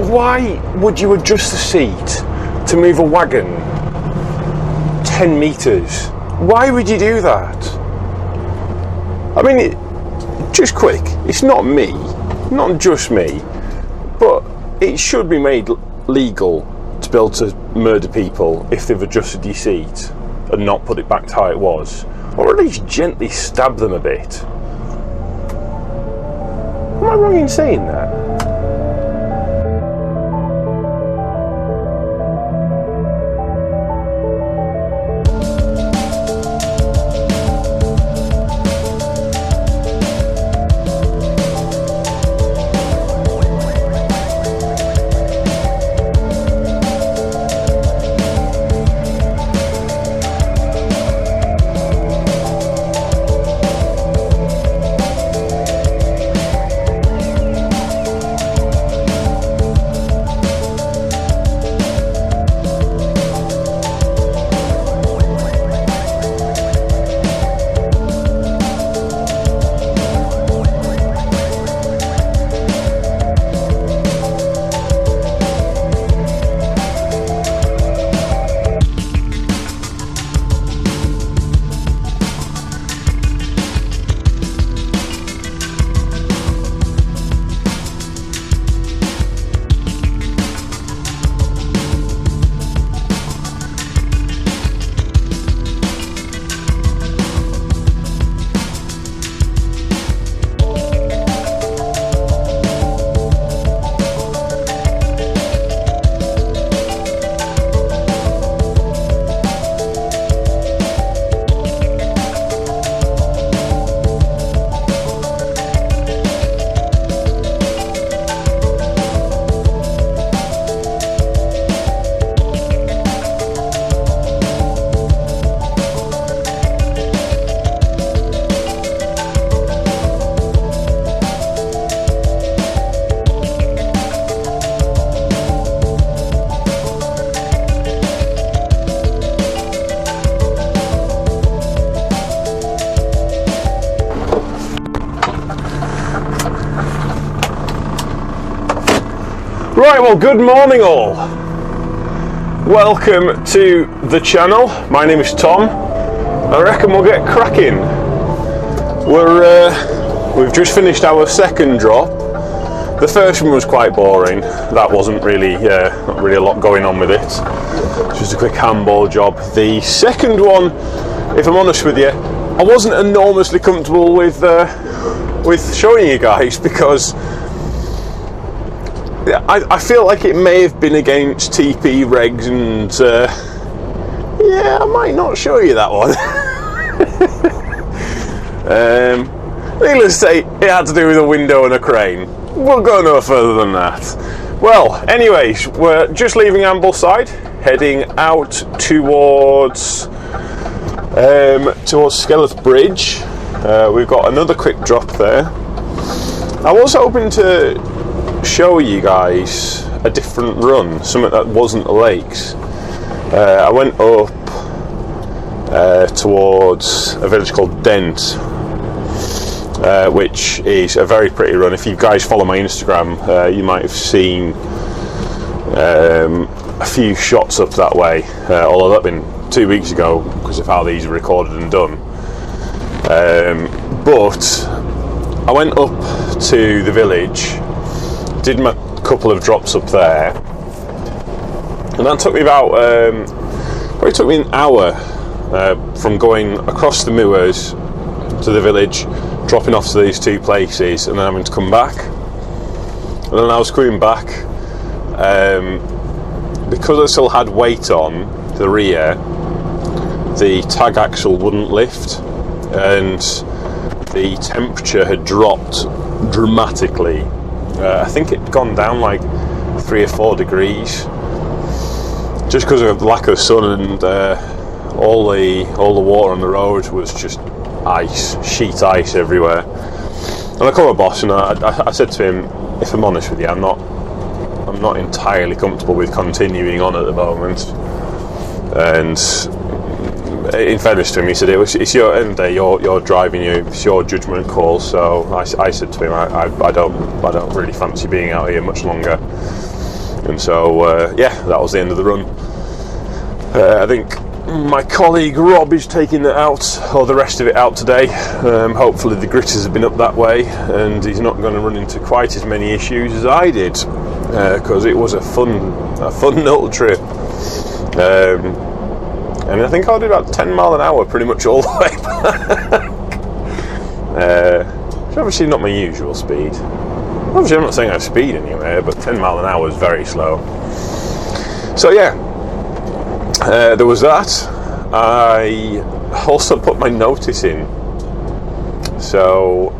why would you adjust the seat to move a wagon 10 metres? Why would you do that? I mean, just quick, it's not me, not just me, but it should be made legal to be able to murder people if they've adjusted your seat and not put it back to how it was, or at least gently stab them a bit. Am I wrong in saying that? Right, well, good morning all. Welcome to the channel. My name is Tom. I reckon we'll get cracking. We've just finished our second drop. The first one was quite boring. That wasn't really, not really a lot going on with it. Just a quick handball job. The second one, if I'm honest with you, I wasn't enormously comfortable with showing you guys because I feel like it may have been against TP regs and yeah, I might not show you that one. Needless to say, it had to do with a window and a crane. We'll go no further than that. Well, anyways, we're just leaving Ambleside, heading out towards Skeleth Bridge. We've got another quick drop there. I was hoping to show you guys a different run, something that wasn't the lakes. I went up towards a village called Dent, which is a very pretty run. If you guys follow my Instagram, you might have seen a few shots up that way, although that'd been 2 weeks ago because of how these are recorded and done. But I went up to the village, did my couple of drops up there, and that took me about probably took me an hour from going across the moors to the village, dropping off to these two places, and then having to come back. And then I was coming back, because I still had weight on the rear, the tag axle wouldn't lift, and the temperature had dropped dramatically. I think it'd gone down like 3 or 4 degrees, just because of the lack of sun, and all the water on the road was just ice, sheet ice everywhere. And I called my boss and I said to him, if I'm honest with you, I'm not entirely comfortable with continuing on at the moment. And in fairness to him, he said it's your end of the day, you're driving, it's your judgment call. So I said to him, I don't really fancy being out here much longer. And so yeah, that was the end of the run. I think my colleague Rob is taking it out, or the rest of it out today. Hopefully the gritters have been up that way and he's not going to run into quite as many issues as I did, because it was a fun little trip. And I think I did about 10 mile an hour pretty much all the way back. It's obviously not my usual speed. Obviously I'm not saying I speed anywhere, but 10 mile an hour is very slow. So yeah, there was that. I also put my notice in, so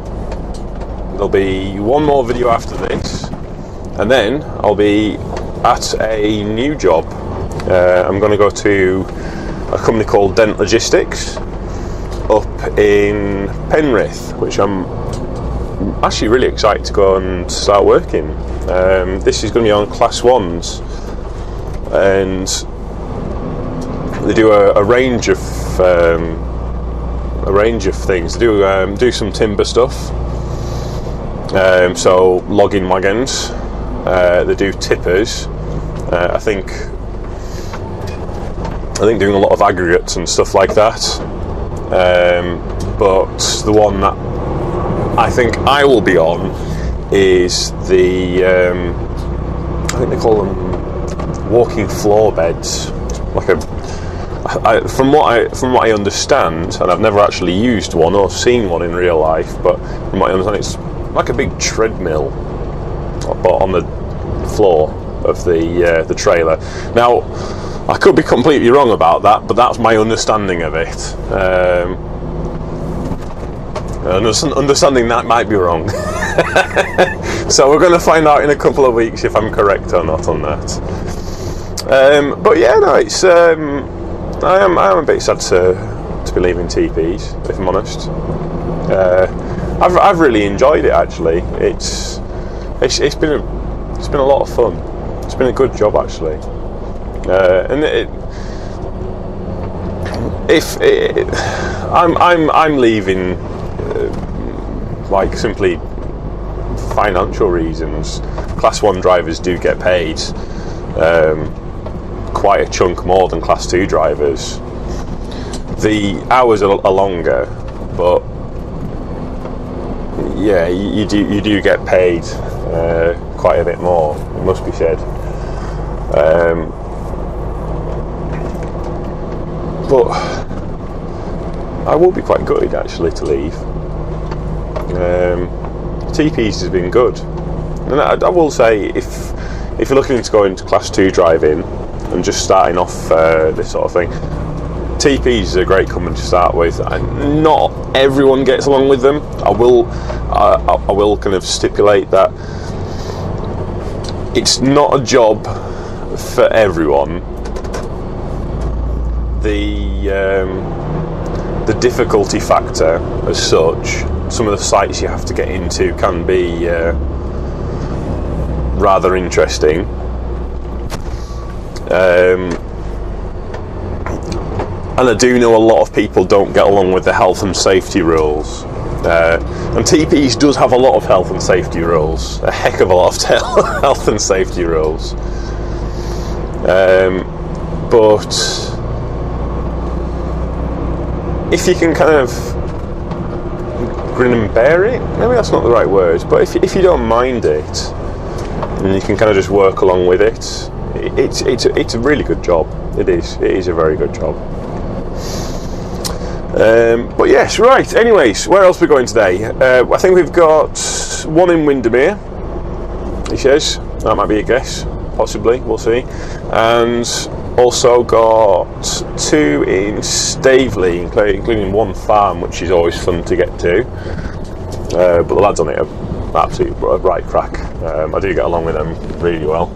there'll be one more video after this, and then I'll be at a new job. I'm going to go to a company called Dent Logistics up in Penrith, which I'm actually really excited to go and start working. This is going to be on class 1s, and they do a range of things. They do some timber stuff, so logging wagons. They do tippers. I think doing a lot of aggregates and stuff like that. But the one that I think I will be on is the I think they call them walking floor beds. Like from what I understand, and I've never actually used one or seen one in real life, but from what I understand, it's like a big treadmill, but on the floor of the trailer. Now, I could be completely wrong about that, but that's my understanding of it. Understanding that might be wrong. So we're going to find out in a couple of weeks if I'm correct or not on that. But yeah, no, it's I am a bit sad to be leaving TPs, if I'm honest. I've really enjoyed it actually. It's been a lot of fun. It's been a good job actually. And I'm leaving like simply financial reasons. Class 1 drivers do get paid quite a chunk more than Class 2 drivers. The hours are longer, but yeah, you do get paid quite a bit more, it must be said. But I will be quite gutted actually to leave. TPs has been good, and I will say if you're looking into going to Class 2 driving and just starting off this sort of thing, TPs is a great company to start with. And not everyone gets along with them. I will kind of stipulate that it's not a job for everyone. The difficulty factor as such, some of the sites you have to get into can be rather interesting. And I do know a lot of people don't get along with the health and safety rules. And TPs does have a lot of health and safety rules, a heck of a lot of health and safety rules. But if you can kind of grin and bear it, maybe that's not the right word, but if you don't mind it and you can kind of just work along with it, it's a really good job. It is a very good job. But yes, right, anyways, where else are we going today? I think we've got one in Windermere, he says. That might be a guess, possibly, we'll see. And also got 2 in Staveley, including one farm, which is always fun to get to. But the lads on it are absolutely right crack. I do get along with them really well.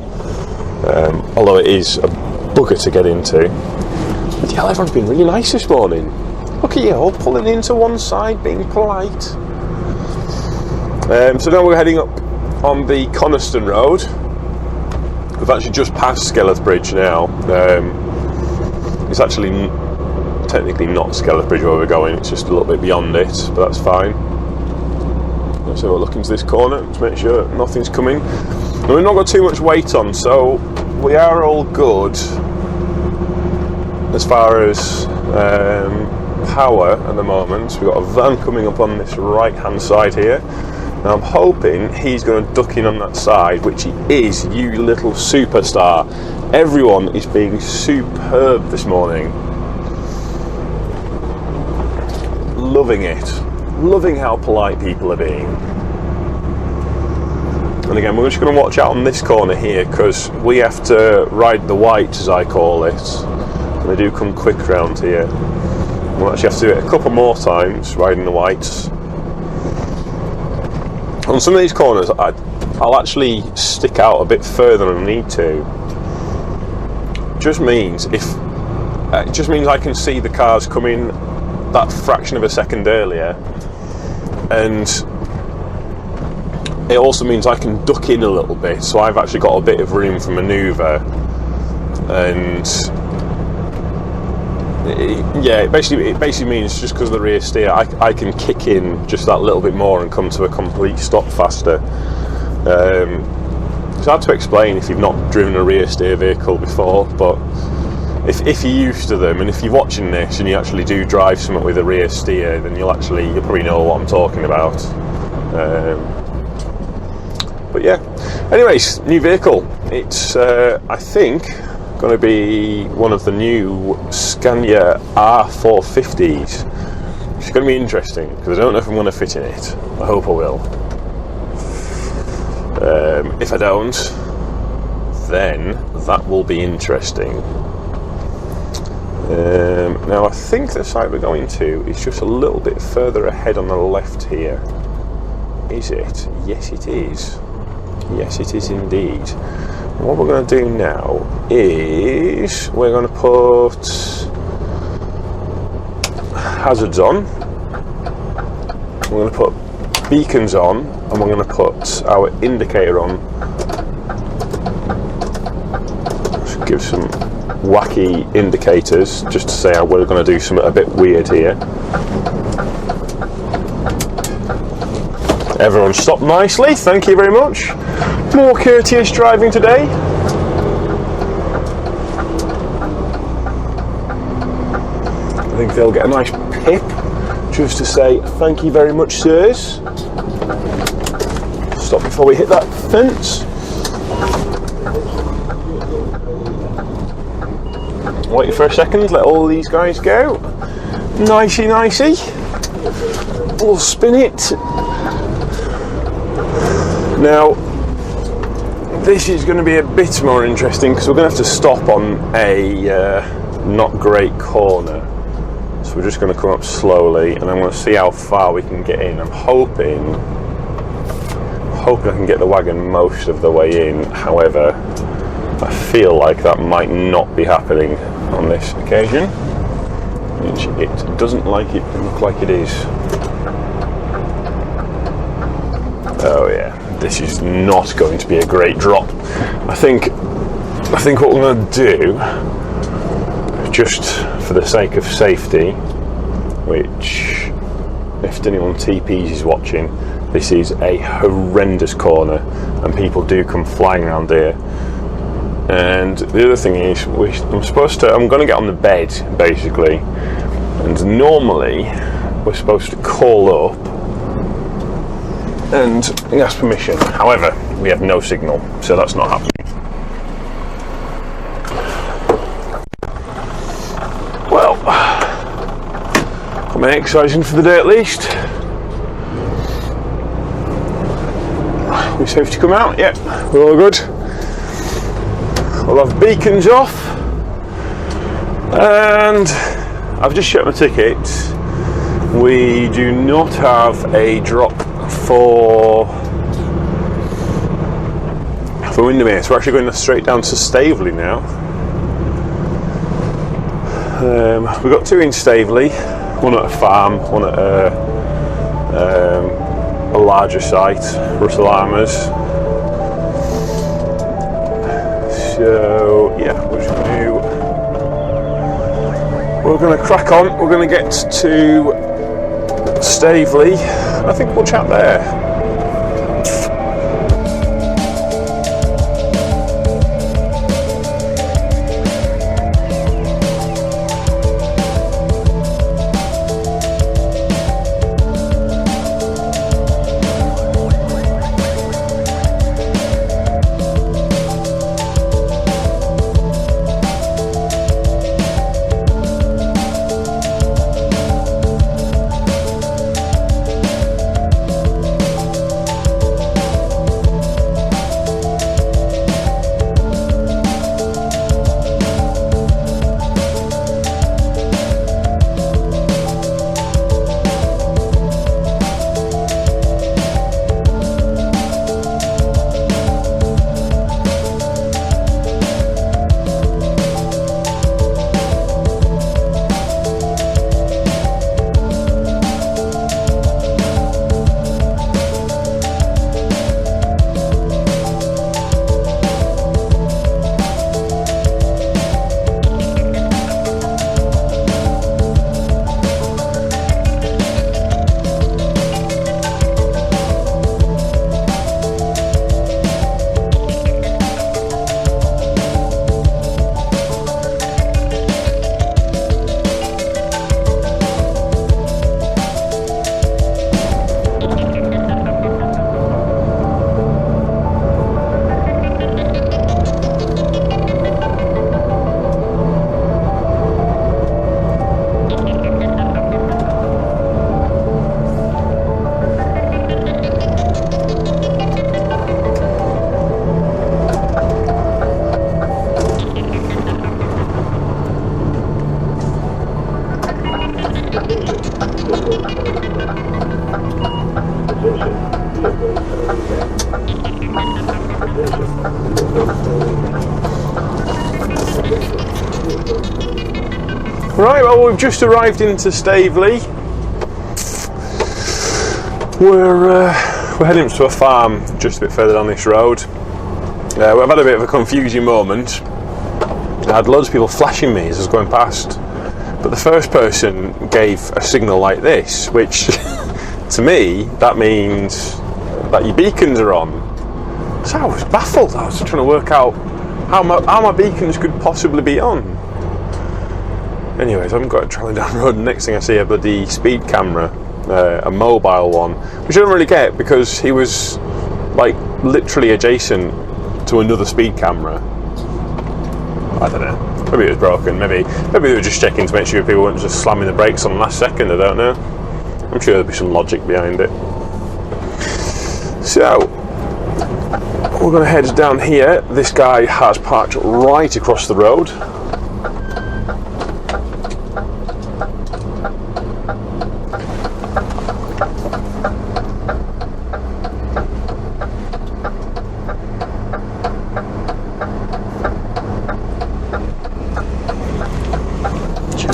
Although it is a bugger to get into. But yeah, everyone's been really nice this morning. Look at you all pulling into one side, being polite. So now we're heading up on the Coniston Road. We've actually just passed Skeleth Bridge now. It's actually technically not Skeleth Bridge where we're going, it's just a little bit beyond it, but that's fine. So we'll look into this corner to make sure nothing's coming. And we've not got too much weight on, so we are all good as far as power at the moment. We've got a van coming up on this right hand side here. Now I'm hoping he's going to duck in on that side, which he is, you little superstar. Everyone is being superb this morning. Loving it. Loving how polite people are being. And again, we're just going to watch out on this corner here, because we have to ride the white, as I call it. And they do come quick round here. We'll actually have to do it a couple more times, riding the whites. On some of these corners, I'll actually stick out a bit further than I need to. It just means I can see the cars coming that fraction of a second earlier, and it also means I can duck in a little bit, so I've actually got a bit of room for manoeuvre. And it basically means just because of the rear steer, I can kick in just that little bit more and come to a complete stop faster. It's hard to explain if you've not driven a rear steer vehicle before, but if you're used to them, and if you're watching this and you actually do drive something with a rear steer, then you'll probably know what I'm talking about. But yeah, anyways, new vehicle. It's I think going to be one of the new Scania R450s, which is going to be interesting because I don't know if I'm going to fit in it. I hope I will. If I don't, then that will be interesting. Now I think the site we're going to is just a little bit further ahead on the left here. Is it? Yes it is. Yes it is indeed. What we're going to do now is we're going to put hazards on, we're going to put beacons on, and we're going to put our indicator on. Let's give some wacky indicators just to say we're going to do something a bit weird here. Everyone stopped nicely, thank you very much. More courteous driving today. I think they'll get a nice pip just to say thank you very much, sirs. Stop before we hit that fence. Wait for a second, let all these guys go. Nicey nicey. We'll spin it. Now, this is going to be a bit more interesting because we're going to have to stop on a not great corner. So we're just going to come up slowly, and I'm going to see how far we can get in. I'm hoping I can get the wagon most of the way in. However, I feel like that might not be happening on this occasion, which it doesn't look like it is. Oh yeah, this is not going to be a great drop. I think what we're going to do, just for the sake of safety, which if anyone TPs is watching, this is a horrendous corner and people do come flying around here. And the other thing is, I'm going to get on the bed basically, and normally we're supposed to call up and ask permission. However, we have no signal, so that's not happening. Well, got my exercising for the day at least. We safe to come out? Yep, we're all good. We'll have beacons off, and I've just checked my ticket. We do not have a drop for Windermere, so we're actually going straight down to Staveley now. We've got two in Staveley, one at a farm, one at a larger site, Russell Armours. So yeah, we're going to crack on. We're going to get to Staveley. I think we'll chat there. Right, well, we've just arrived into Staveley. We're heading to a farm just a bit further down this road. We've had a bit of a confusing moment. I had loads of people flashing me as I was going past, but the first person gave a signal like this, which to me that means that your beacons are on. So I was baffled. I was trying to work out how my beacons could possibly be on. Anyways, I haven't got travelling down the road, and next thing I see a bloody speed camera, a mobile one, which I don't really get because he was like literally adjacent to another speed camera. I don't know. Maybe it was broken. Maybe they were just checking to make sure people weren't just slamming the brakes on the last second. I don't know. I'm sure there'll be some logic behind it. So we're going to head down here. This guy has parked right across the road.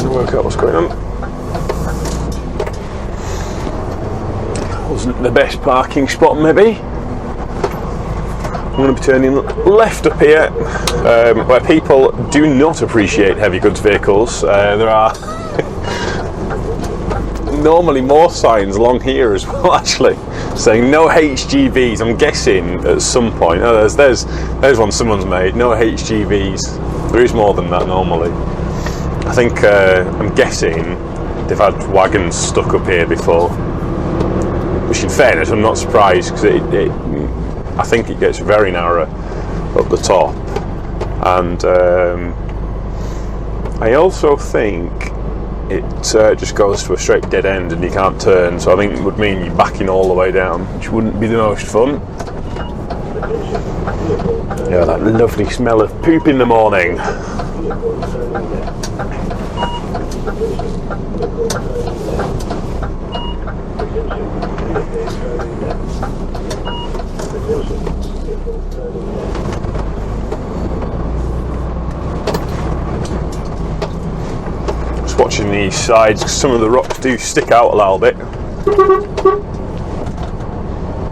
Work out what's going on. Wasn't the best parking spot, maybe. I'm going to be turning left up here, where people do not appreciate heavy goods vehicles. There are normally more signs along here as well, actually, saying no HGVs. I'm guessing at some point. Oh, there's one someone's made. No HGVs. There is more than that normally. I think, I'm guessing they've had wagons stuck up here before, which in fairness I'm not surprised, because I think it gets very narrow up the top, and I also think it just goes to a straight dead end and you can't turn, so I think it would mean you're backing all the way down, which wouldn't be the most fun. Yeah, that lovely smell of poop in the morning. Just watching these sides, because some of the rocks do stick out a little bit.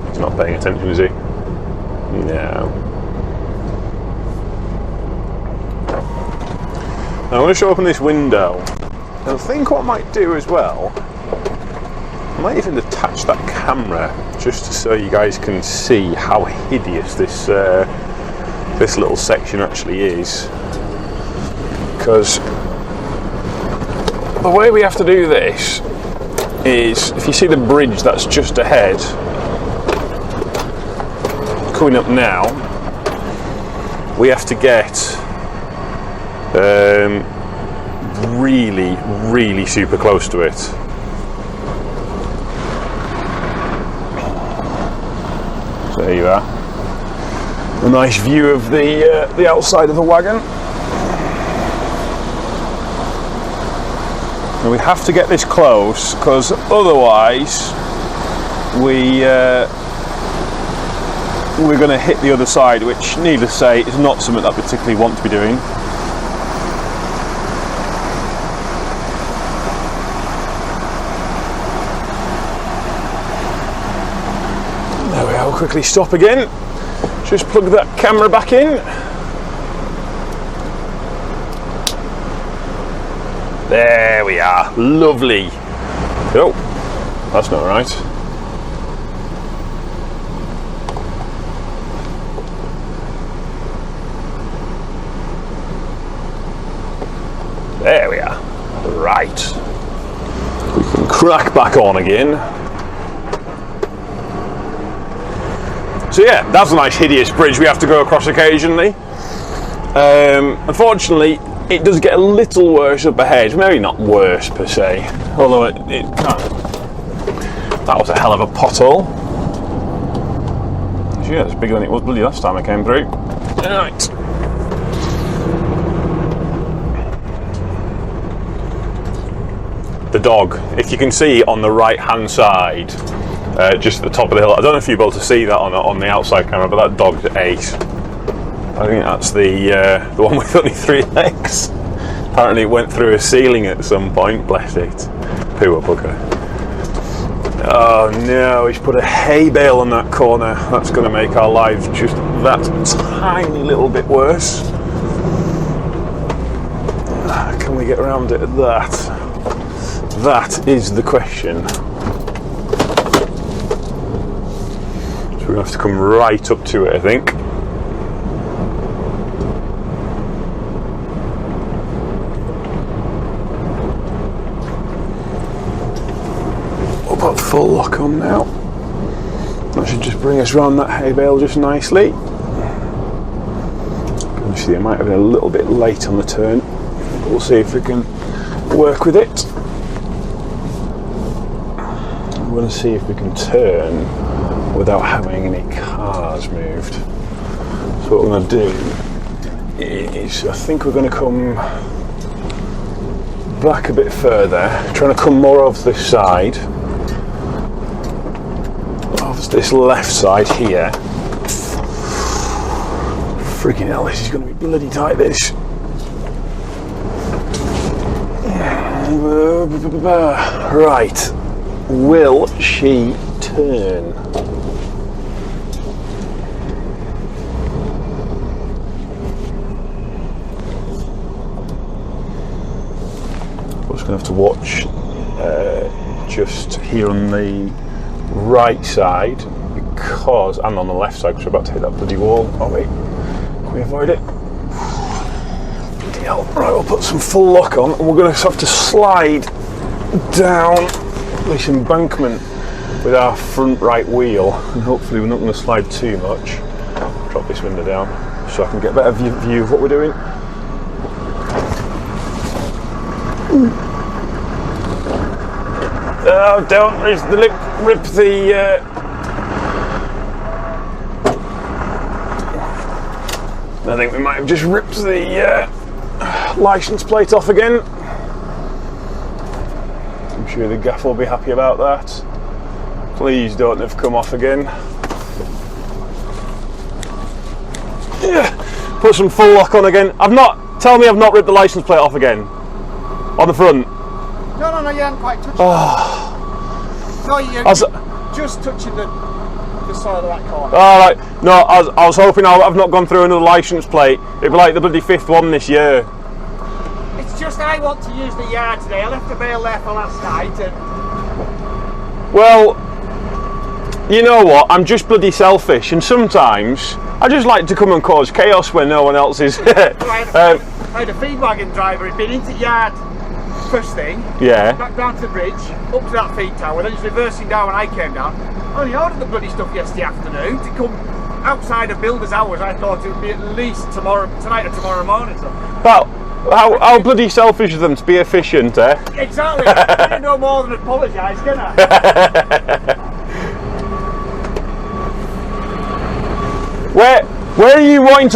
He's not paying attention, is he? No. Now I'm going to show open this window, and I think what I might do as well, I might even attach that camera just so you guys can see how hideous this this little section actually is. Because the way we have to do this is, if you see the bridge that's just ahead, coming up now, we have to get really super close to it. So there you are, a nice view of the outside of the wagon. And we have to get this close, because otherwise we're going to hit the other side, which, needless to say, is not something that I particularly want to be doing. There we are, we'll quickly stop again. Just plug that camera back in. There we are, lovely. Oh, that's not right. There we are. Right. We can crack back on again. So yeah, that's a nice hideous bridge we have to go across occasionally. Unfortunately, it does get a little worse up ahead. Maybe not worse per se, although it can. That was a hell of a pothole. Yeah, it's bigger than it was bloody last time I came through. Right. The dog, if you can see on the right hand side, just at the top of the hill, I don't know if you're able to see that on the outside camera, but that dog's ace. I think that's the one with only 3 legs. Apparently it went through a ceiling at some point, bless it. Poor bugger. Oh no, he's put a hay bale on that corner. That's going to make our lives just that tiny little bit worse. Can we get around it at that? That is the question. So we're going to have to come right up to it, I think. We'll put full lock on now. That should just bring us round that hay bale just nicely. Obviously, I might have been a little bit late on the turn. We'll see if we can work with it. I'm going to see if we can turn without having any cars moved. So what we're going to do is, I think we're going to come back a bit further, trying to come more off this side, off this left side here. Freaking hell, this is going to be bloody tight, this. Right, will she turn? I'm just going to have to watch just here on the right side, because, and on the left side, because we're about to hit that bloody wall. Oh wait, can we avoid it? Right, we'll put some full lock on, and we're going to have to slide down this embankment with our front right wheel, and hopefully we're not going to slide too much. Drop this window down so I can get a better view of what we're doing. Oh, don't rip the I think we might have just ripped the license plate off again. I'm sure the gaff will be happy about that. Please don't have come off again. Yeah. Put some full lock on again. Tell me I've not ripped the license plate off again. On the front. No, you haven't quite touched it. No, you're just touching the side of that corner. Alright, no, I was hoping I've not gone through another license plate. It'd be like the bloody 5th one this year. It's just I want to use the yard today. I left the bale there for last night and... Well, you know what, I'm just bloody selfish, and sometimes I just like to come and cause chaos when no one else is. I had a feed wagon driver who'd been into the yard first thing, yeah, back down to the bridge, up to that feed tower, then he's reversing down when I came down. Only ordered the bloody stuff yesterday afternoon to come outside of builder's hours. I thought it would be at least tonight or tomorrow morning. So. Well, how bloody selfish of them to be efficient, eh? Exactly. I didn't know more than apologise, can I? Where are you wanting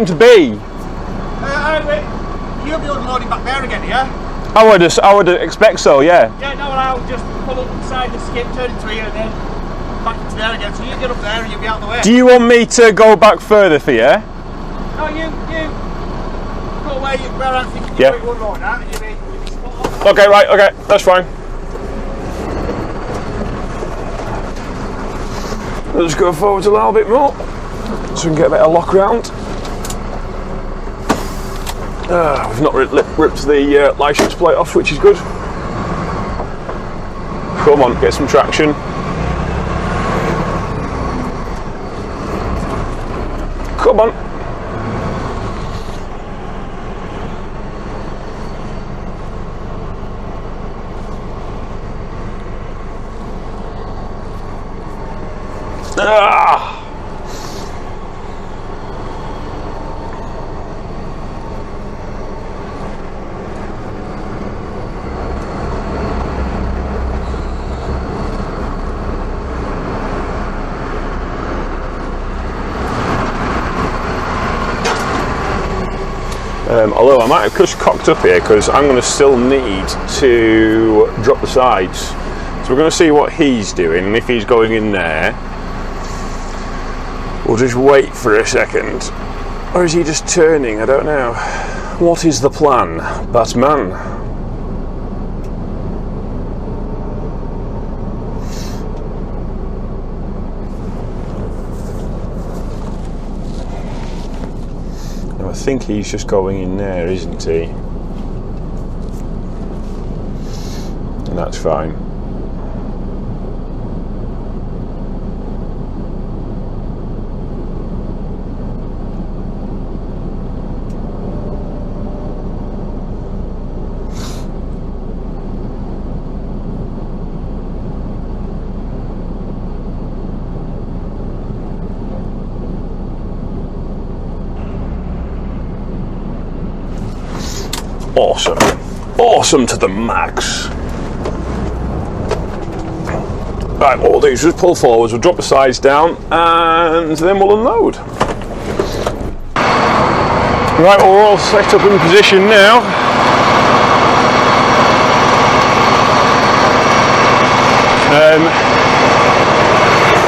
to be? You'll be unloading back there again, yeah? I would expect so, yeah. Yeah, no, I'll just pull up inside the skip, turn into here, and then back into there again. So you get up there and you'll be out of the way. Do you want me to go back further for you? No, you go where I'm thinking you would load that, and you'll be spot on. Okay, right, okay, that's fine. Let's go forward a little bit more so we can get a better lock round. We've not ripped the license plate off, which is good. Come on, get some traction. Come on. Although I might have just cocked up here because I'm going to still need to drop the sides. So we're going to see what he's doing, and if he's going in there, we'll just wait for a second. Or is he just turning? I don't know. What is the plan, Batman? No, I think he's just going in there, isn't he? And that's fine. Awesome. Awesome to the max. Right, what we'll do is just pull forwards, we'll drop the sides down, and then we'll unload. Right, well, we're all set up in position now.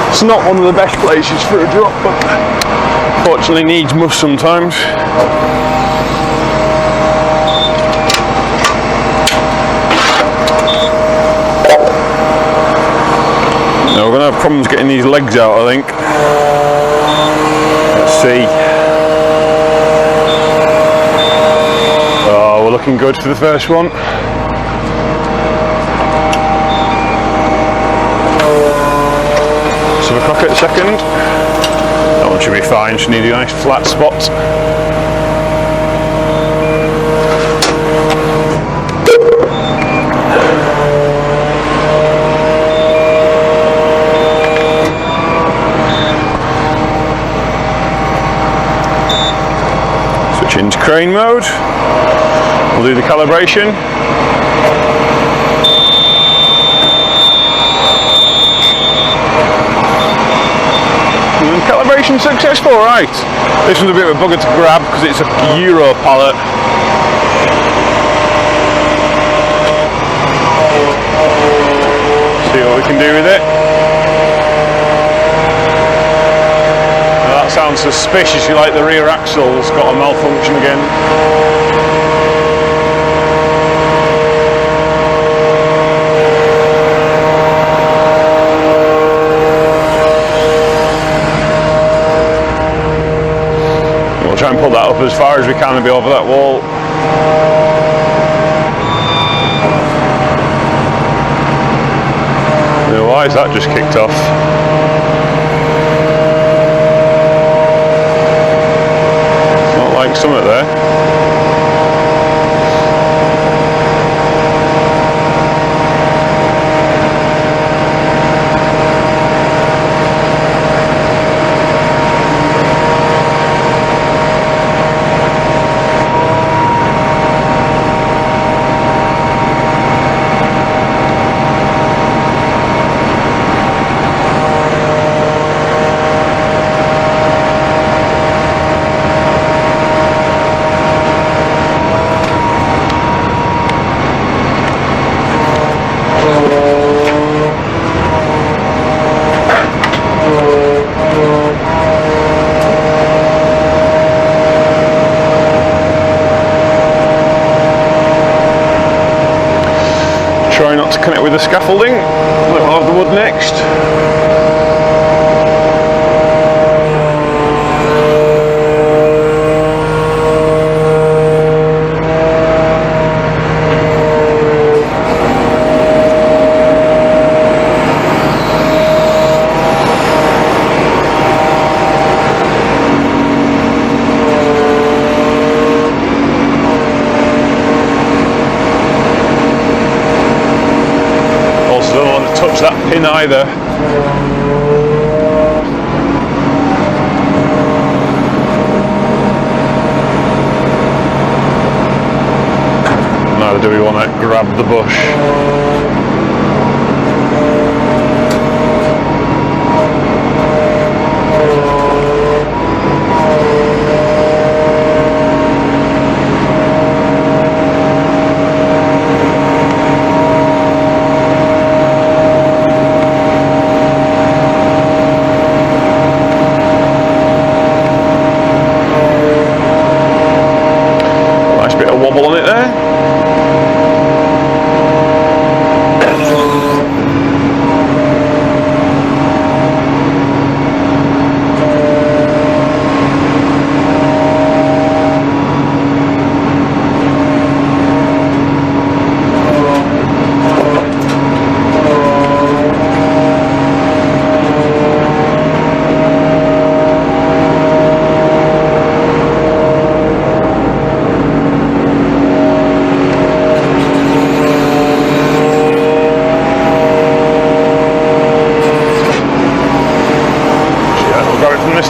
It's not one of the best places for a drop, but fortunately needs must sometimes. Now we're going to have problems getting these legs out, I think. Let's see. Oh, we're looking good for the first one. Let's have a crack at the second. That one should be fine, just need a nice flat spot. Into crane mode, we'll do the calibration. And calibration successful, right. This one's a bit of a bugger to grab because it's a Euro pallet. See what we can do with it. That sounds suspiciously like the rear axle's got a malfunction again. We'll try and pull that up as far as we can and be over that wall. Now, why is that just kicked off? Like something there. Try not to connect with the scaffolding, then we'll have the wood next. Touch that pin either. Neither do we want to grab the bush. wobble on it there.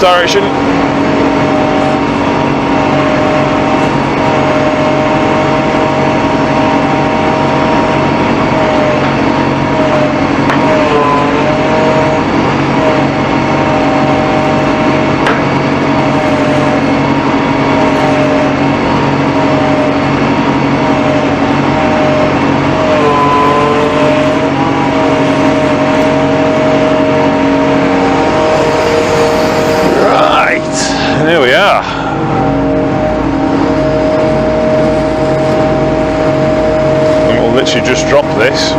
Direction. There we are. And we'll literally just drop this.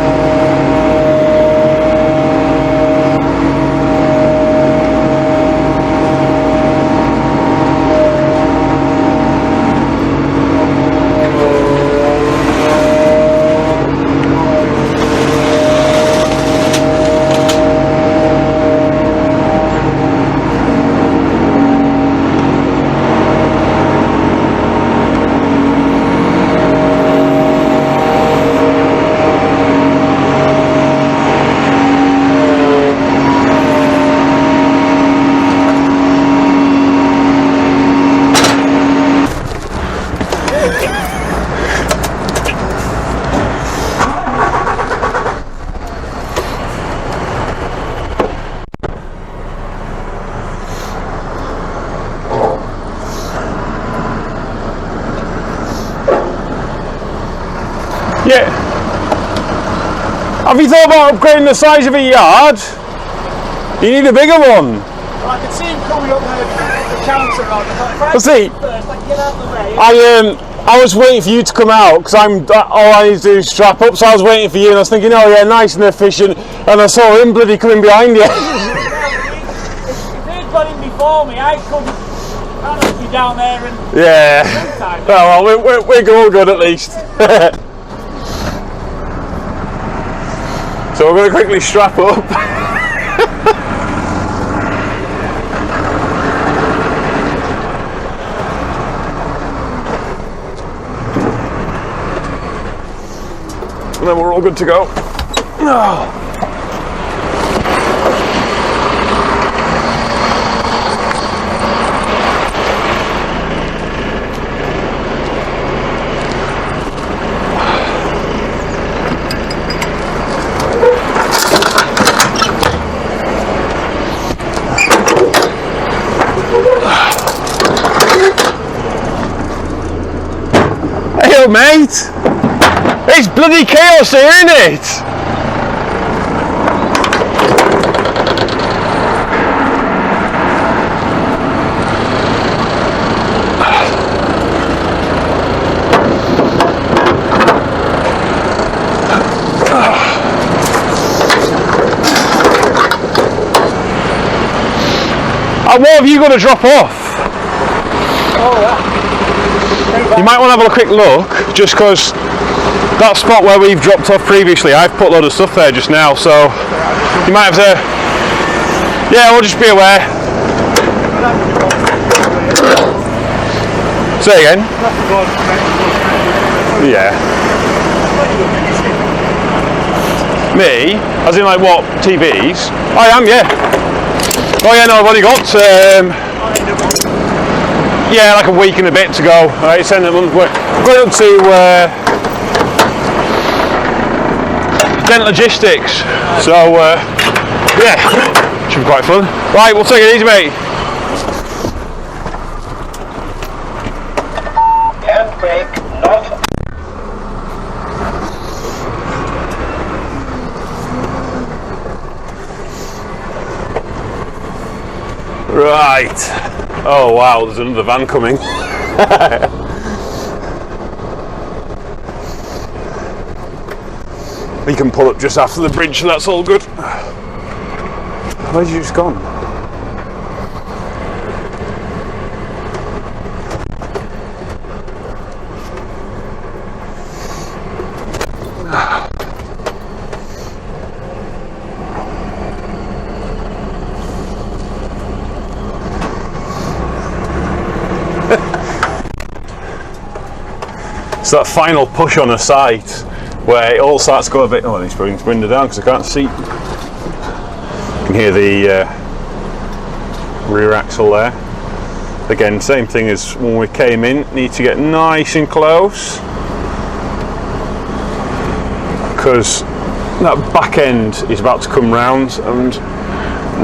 Yeah. Have you thought about upgrading the size of a yard? You need a bigger one. Well, I can see him coming up the counter around. Let's see. First, like, get out of the way. I was waiting for you to come out because all I need to do is strap up. So I was waiting for you, and I was thinking, oh yeah, nice and efficient. And I saw him bloody coming behind you. If he'd got him before me, I couldn't be down there and. Yeah. Oh, well, we're all good at least. So we're going to quickly strap up. And then we're all good to go. Oh. Hey, mate! It's bloody chaos here, isn't it? And what have you got to drop off? Oh, yeah. You might want to have a quick look, just because that spot where we've dropped off previously, I've put a load of stuff there just now, so you might have to, yeah, we'll just be aware. Say again? Yeah. Me? As in like what, TVs? I am, yeah. Oh yeah, no, I've only got, yeah, like a week and a bit to go. It's end of the month. We're going to Dent Logistics, so yeah, should be quite fun. Right, we'll take it easy, mate. Handbrake not. Right. Oh wow, there's another van coming. You can pull up just after the bridge, so that's all good. Where's you just gone? It's that final push on a site where it all starts to go a bit. Oh, I need to bring this window down because I can't see. You can hear the rear axle there. Again, same thing as when we came in. Need to get nice and close because that back end is about to come round, and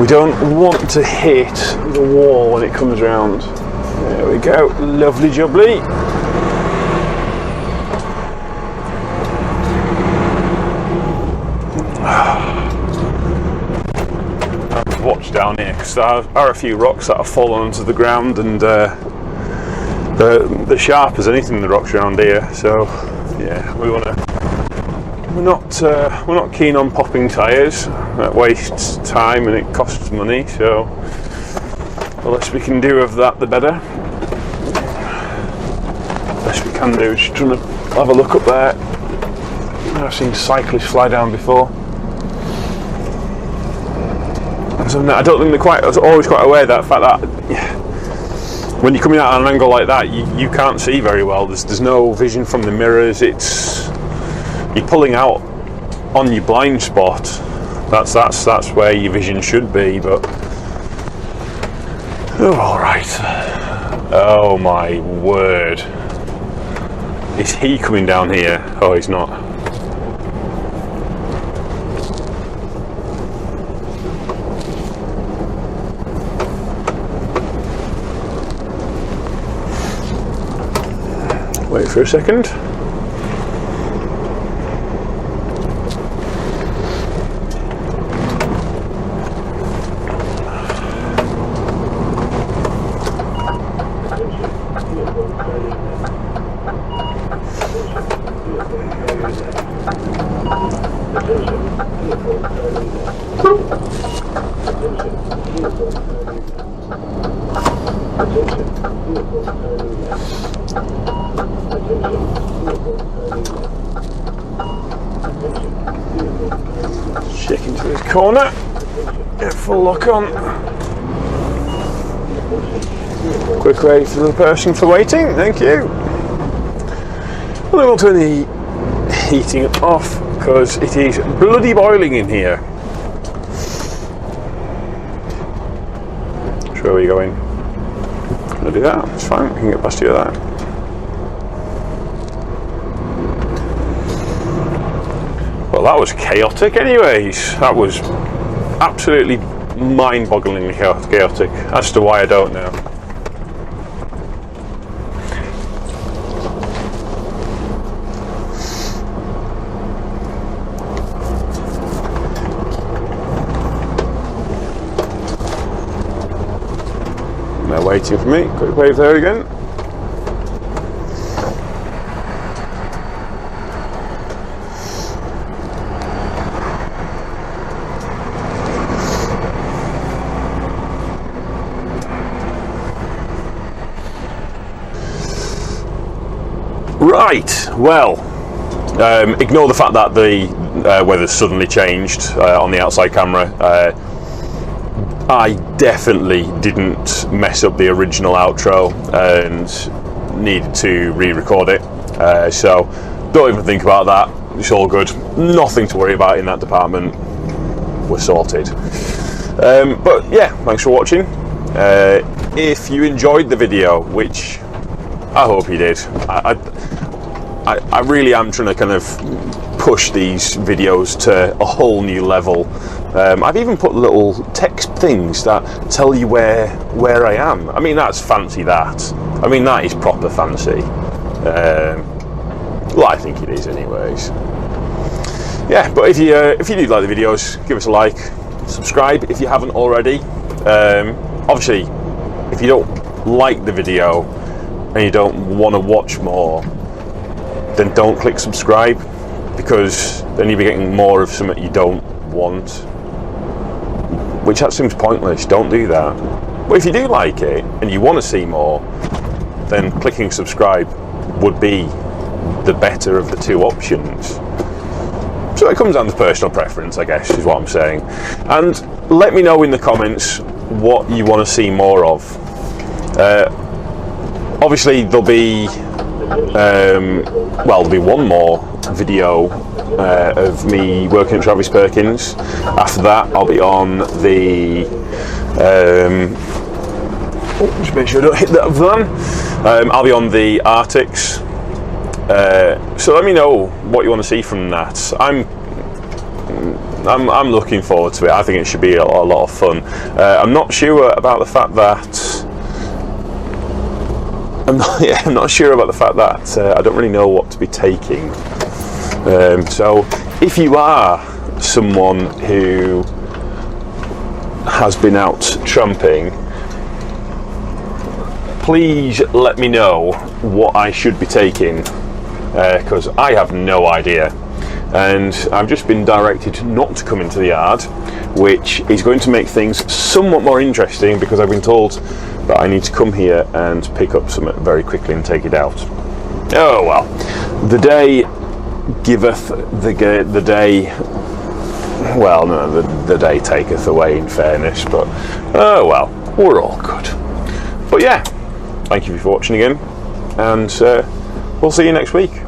we don't want to hit the wall when it comes round. There we go, lovely jubbly. Watch down here because there are a few rocks that have fallen onto the ground, and they're sharp as anything, the rocks around here. So yeah, we're not keen on popping tyres. That wastes time and it costs money. So the less we can do of that, the better. The best we can do is just trying to have a look up there. I've seen cyclists fly down before. I don't think they're always quite aware of that fact that when you're coming out at an angle like that, you can't see very well. There's no vision from the mirrors. You're pulling out on your blind spot. That's where your vision should be. But all right. Oh my word! Is he coming down here? Oh, he's not. Wait for a second. Check into this corner, get full lock on. Quick wait for the person for waiting, thank you. And then we'll turn the heating off because it is bloody boiling in here. So where are we going? Can I do that? It's fine, we can get past you with that. Well, that was chaotic anyways. That was absolutely mind-bogglingly chaotic. As to why, I don't know. They're waiting for me. Quick wave there again. Right, well, ignore the fact that the weather's suddenly changed on the outside camera. I definitely didn't mess up the original outro and needed to re-record it. So don't even think about that. It's all good. Nothing to worry about in that department. We're sorted. But yeah, thanks for watching. If you enjoyed the video, which I hope you did, I really am trying to kind of push these videos to a whole new level. I've even put little text things that tell you where I am. I mean, that's fancy, that. I mean, that is proper fancy. Well, I think it is anyways. Yeah, but if you do like the videos, give us a like, subscribe if you haven't already. Obviously, if you don't like the video and you don't want to watch more, then don't click subscribe, because then you'll be getting more of something you don't want, which that seems pointless. Don't do that. But if you do like it and you want to see more, then clicking subscribe would be the better of the two options. So it comes down to personal preference, I guess, is what I'm saying. And let me know in the comments what you want to see more of. Obviously there'll be there'll be one more video of me working at Travis Perkins. After that I'll be on the just make sure I don't hit that van. I'll be on the Arctics. So let me know what you want to see from that. I'm looking forward to it. I think it should be a lot of fun. I'm not sure about the fact that I'm not sure about the fact that I don't really know what to be taking. So if you are someone who has been out tramping, please let me know what I should be taking, because I have no idea. And I've just been directed not to come into the yard, which is going to make things somewhat more interesting, because I've been told that I need to come here and pick up something very quickly and take it out. Oh well, the day giveth the day. Well, no, the day taketh away, in fairness, but oh well, we're all good. But yeah, thank you for watching again, and we'll see you next week.